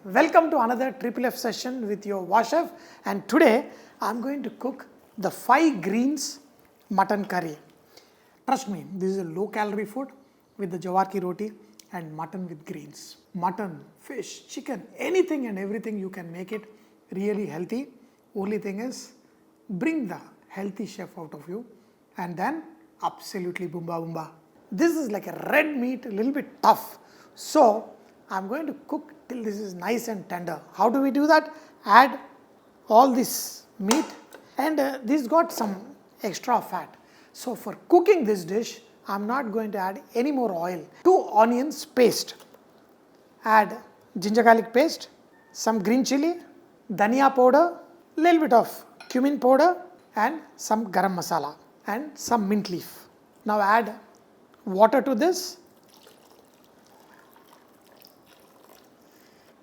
Welcome to another Triple F session with your Chef, and today I am going to cook the 5 greens mutton curry. Trust me, this is a low calorie food with the jawar ki roti and mutton with greens. Mutton, fish, chicken, anything and everything you can make it really healthy. Only thing is bring the healthy chef out of you and then absolutely boomba boomba. This is like a red meat, a little bit tough. So I'm going to cook till this is nice and tender. How do we do that? Add all this meat and this got some extra fat. So for cooking this dish, I'm not going to add any more oil. 2 onions paste. Add ginger garlic paste, some green chili, dhania powder, little bit of cumin powder and some garam masala and some mint leaf. Now add water to this.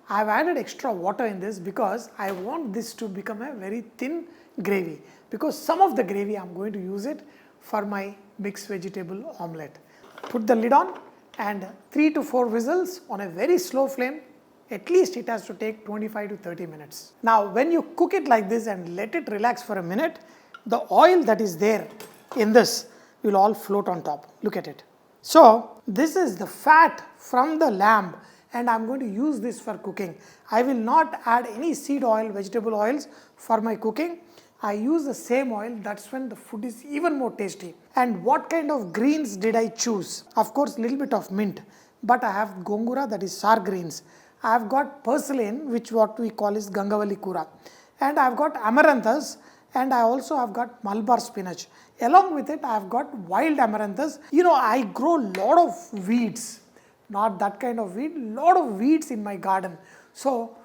I have added extra water in this because I want this to become a very thin gravy, because some of the gravy I am going to use it for my mixed vegetable omelette. Put the lid on and 3 to 4 whistles on a very slow flame. At least it has to take 25 to 30 minutes. Now when you cook it like this and let it relax for a minute, the oil that is there in this will all float on top. Look at it. So this is the fat from the lamb and I am going to use this for cooking. I will not add any seed oil, vegetable oils for my cooking. I use the same oil, that's when the food is even more tasty. And what kind of greens did I choose? Of course, little bit of mint, but I have gongura, that is sour greens. I have got purslane, which what we call is Gangavali kura. And I have got amaranthus, and I also have got malabar spinach. Along with it, I have got wild amaranthus. You know, I grow a lot of weeds. Not that kind of weed, lot of weeds in my garden. So,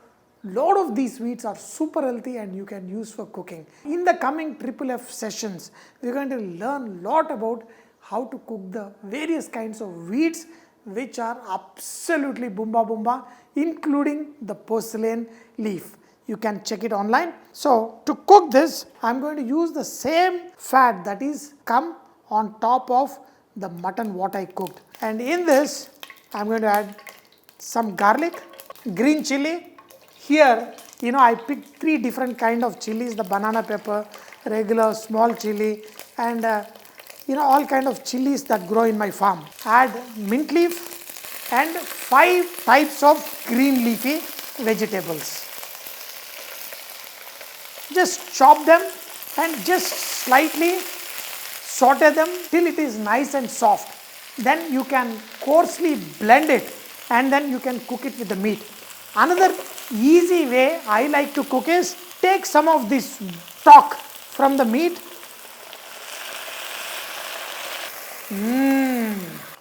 lot of these weeds are super healthy and you can use for cooking. In the coming Triple F sessions, we are going to learn a lot about how to cook the various kinds of weeds which are absolutely boomba boomba, including the purslane leaf. You can check it online. So, to cook this, I am going to use the same fat that is come on top of the mutton what I cooked. And in this, I am going to add some garlic, green chili. Here, you know, I picked 3 different kind of chilies, the banana pepper, regular small chili and all kind of chilies that grow in my farm. Add mint leaf and 5 types of green leafy vegetables. Just chop them and just slightly saute them till it is nice and soft. Then you can coarsely blend it and then you can cook it with the meat. Another easy way I like to cook is take some of this stock from the meat.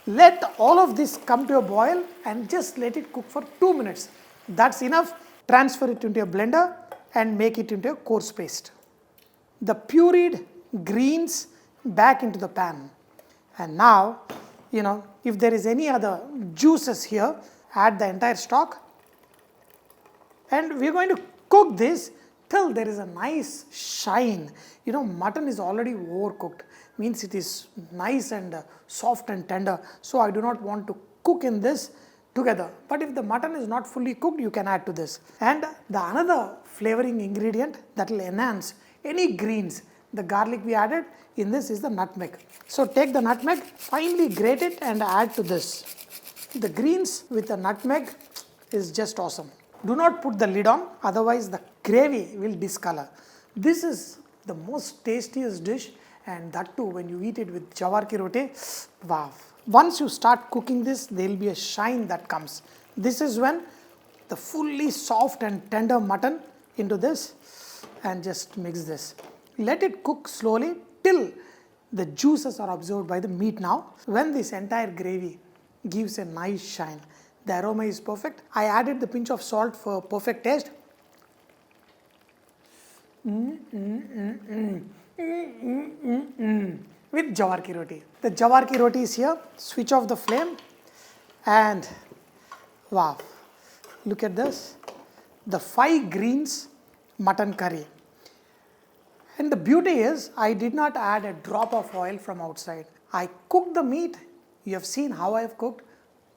Let all of this come to a boil and just let it cook for 2 minutes. That's enough. Transfer it into a blender and make it into a coarse paste. The pureed greens back into the pan. And now, you know, if there is any other juices here, add the entire stock. And we are going to cook this till there is a nice shine. You know, mutton is already overcooked, means it is nice and soft and tender. So I do not want to cook in this together. But if the mutton is not fully cooked, you can add to this. And the another flavoring ingredient that will enhance any greens, the garlic we added in this is the nutmeg. So take the nutmeg, finely grate it and add to this. The greens with the nutmeg is just awesome. Do not put the lid on, otherwise the gravy will discolor. This is the most tastiest dish, and that too when you eat it with jawar ki roti, wow. Once you start cooking this, there will be a shine that comes. This is when the fully soft and tender mutton into this and just mix this. Let it cook slowly till the juices are absorbed by the meat now. When this entire gravy gives a nice shine, the aroma is perfect. I added the pinch of salt for perfect taste. With jawar ki roti. The jawar ki roti is here. Switch off the flame and wow, look at this. The 5 greens mutton curry. And the beauty is I did not add a drop of oil from outside. I cooked the meat. You have seen how I have cooked.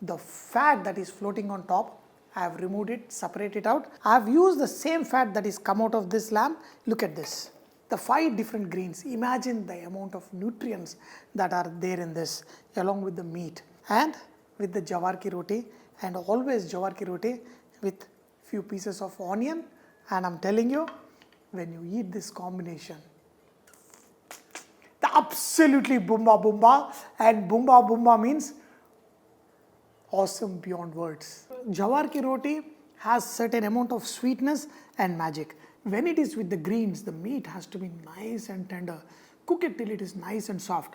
The fat that is floating on top I have removed it, separate it out. I have used the same fat that is come out of this lamb. Look at this. The 5 different greens. Imagine the amount of nutrients that are there in this along with the meat and with the jawar ki roti, and always jawar ki roti with few pieces of onion, and I'm telling you, when you eat this combination, the absolutely boomba boomba, and boomba boomba means awesome beyond words. Jawar ki roti has certain amount of sweetness and magic. When it is with the greens, the meat has to be nice and tender. Cook it till it is nice and soft.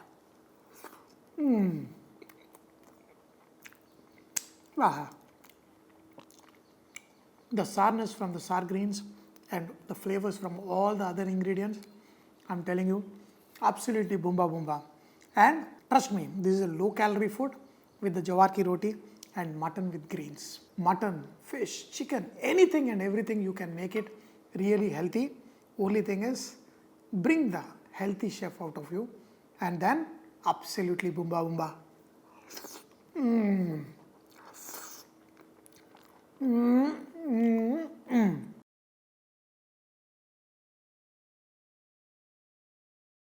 Ah. The sourness from the sour greens and the flavors from all the other ingredients, I'm telling you, absolutely boomba boomba. And trust me, this is a low calorie food with the jawar ki roti and mutton with greens. Mutton, fish, chicken, anything and everything you can make it really healthy. Only thing is, bring the healthy chef out of you, and then absolutely boomba boomba.